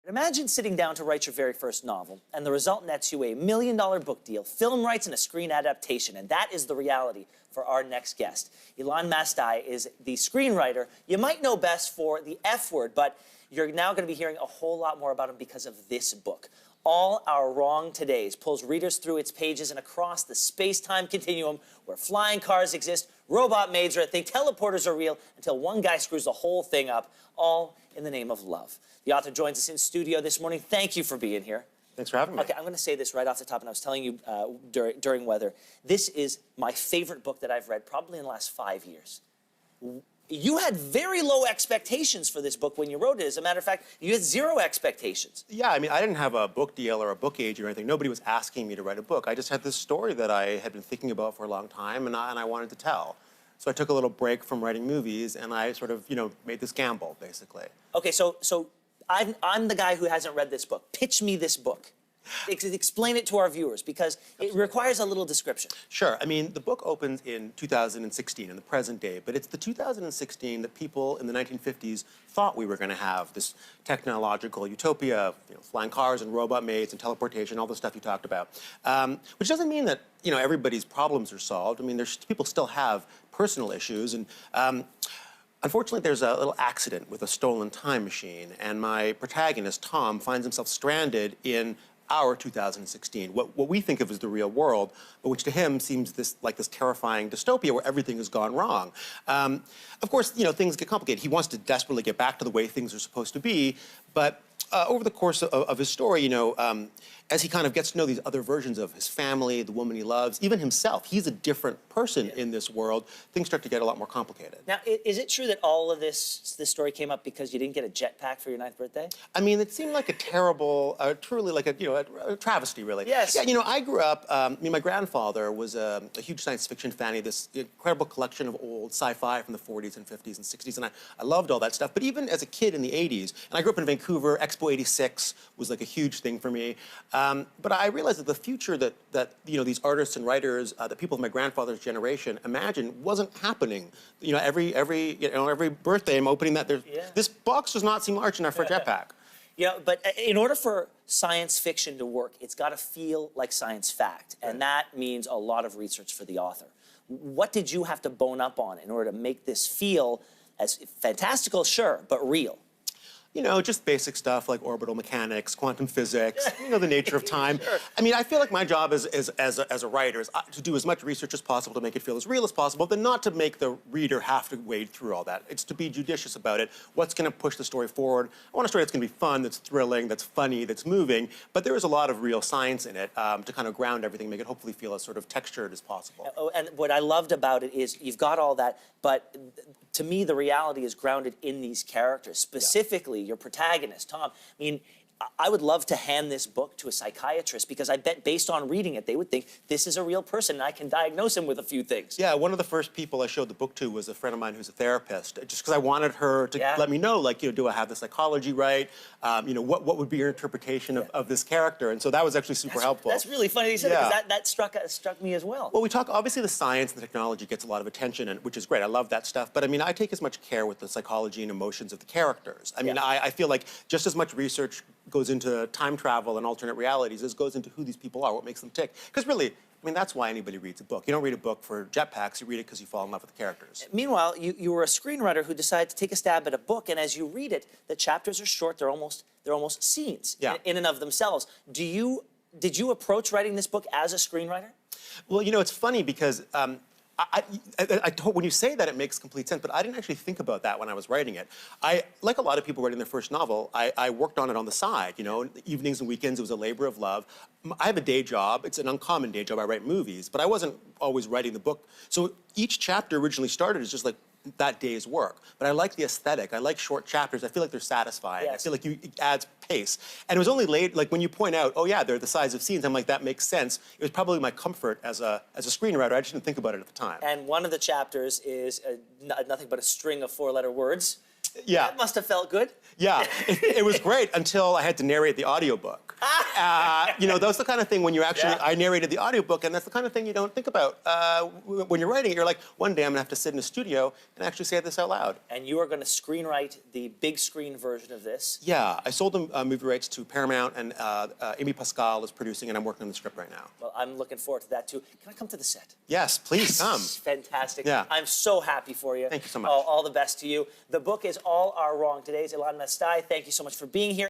Imagine sitting down to write your very first novel, and the result nets you $1 million book deal, film rights, and a screen adaptation. And that is the reality for our next guest. Elan Mastai is the screenwriter. You might know best for The F Word, but you're now going to be hearing a whole lot more about him because of this book. All Our Wrong Todays pulls readers through its pages and across the space-time continuum where flying cars exist, robot maids are a thing, teleporters are real, until one guy screws the whole thing up, all in the name of love. The author joins us in studio this morning. Thank you for being here. Thanks for having me. Okay, I'm going to say this right off the top, and I was telling you during weather. This is my favorite book that I've read probably in the last 5 years. You had very low expectations for this book when you wrote it. As a matter of fact, you had zero expectations. Yeah, I mean, I didn't have a book deal or a book agent or anything. Nobody was asking me to write a book. I just had this story that I had been thinking about for a long time, and I wanted to tell. So I took a little break from writing movies, and I sort of, made this gamble, basically. Okay, so I'm the guy who hasn't read this book. Pitch me this book. Explain it to our viewers, because it requires a little description. Sure. I mean, the book opens in 2016, in the present day, but it's the 2016 that people in the 1950s thought we were going to have, this technological utopia, flying cars and robot maids and teleportation, all the stuff you talked about. Which doesn't mean that, everybody's problems are solved. I mean, people still have personal issues, and unfortunately, there's a little accident with a stolen time machine, and my protagonist, Tom, finds himself stranded in our 2016, what we think of as the real world, but which to him seems like this terrifying dystopia where everything has gone wrong. Of course, things get complicated. He wants to desperately get back to the way things are supposed to be, but over the course of his story, as he kind of gets to know these other versions of his family, the woman he loves, even himself, he's a different person in this world, things start to get a lot more complicated. Now, is it true that all of this story came up because you didn't get a jetpack for your 9th birthday? I mean, it seemed like a terrible, truly like a travesty, really. Yes. Yeah, I grew up, my grandfather was a huge science fiction fan. He had this incredible collection of old sci-fi from the 40s and 50s and 60s, and I loved all that stuff. But even as a kid in the 80s, and I grew up in Vancouver, Expo 86 was like a huge thing for me. But I realized that the future that these artists and writers, the people of my grandfather's generation imagined wasn't happening. Every birthday I'm opening that. This box does not seem large enough for a jetpack. But in order for science fiction to work, it's got to feel like science fact, and that means a lot of research for the author. What did you have to bone up on in order to make this feel as fantastical, sure, but real? Just basic stuff like orbital mechanics, quantum physics, the nature of time. Sure. I mean, I feel like my job as a writer is to do as much research as possible to make it feel as real as possible, but not to make the reader have to wade through all that. It's to be judicious about it. What's going to push the story forward? I want a story that's going to be fun, that's thrilling, that's funny, that's moving, but there is a lot of real science in it to kind of ground everything, make it hopefully feel as sort of textured as possible. Oh, and what I loved about it is you've got all that, but to me, the reality is grounded in these characters, specifically your protagonist, Tom. I mean, I would love to hand this book to a psychiatrist because I bet based on reading it, they would think this is a real person and I can diagnose him with a few things. Yeah, one of the first people I showed the book to was a friend of mine who's a therapist, just because I wanted her to let me know, like, do I have the psychology right? What would be your interpretation of this character? And so that was actually super helpful. That's really funny you said it, because that struck me as well. Well, we talk, obviously the science and the technology gets a lot of attention, which is great. I love that stuff. But I mean, I take as much care with the psychology and emotions of the characters. I mean, I feel like just as much research goes into time travel and alternate realities as goes into who these people are, what makes them tick. Because really, I mean, that's why anybody reads a book. You don't read a book for jetpacks, you read it because you fall in love with the characters. Meanwhile, you were a screenwriter who decided to take a stab at a book, and as you read it, the chapters are short, they're almost scenes in and of themselves. Did you approach writing this book as a screenwriter? Well, it's funny because when you say that, it makes complete sense, but I didn't actually think about that when I was writing it. Like a lot of people writing their first novel, I worked on it on the side, evenings and weekends, it was a labor of love. I have a day job, it's an uncommon day job, I write movies, but I wasn't always writing the book. So each chapter originally started as just like that day's work. But I like the aesthetic, I like short chapters, I feel like they're satisfying. Yes. I feel like it adds pace. And it was only late, like when you point out, oh yeah, they're the size of scenes, I'm like, that makes sense. It was probably my comfort as a screenwriter, I just didn't think about it at the time. And one of the chapters is nothing but a string of 4-letter words. Yeah. That must have felt good. Yeah, it was great until I had to narrate the audiobook. That's the kind of thing when you actually, I narrated the audiobook, and that's the kind of thing you don't think about when you're writing it. You're like, one day I'm gonna have to sit in a studio and actually say this out loud. And you are going to screenwrite the big screen version of this. Yeah, I sold the movie rights to Paramount, and Amy Pascal is producing, and I'm working on the script right now. Well, I'm looking forward to that too. Can I come to the set? Yes, please come. Fantastic. Yeah. I'm so happy for you. Thank you so much. All the best to you. The book is All Are Wrong. Today's Elan Mastai. Thank you so much for being here.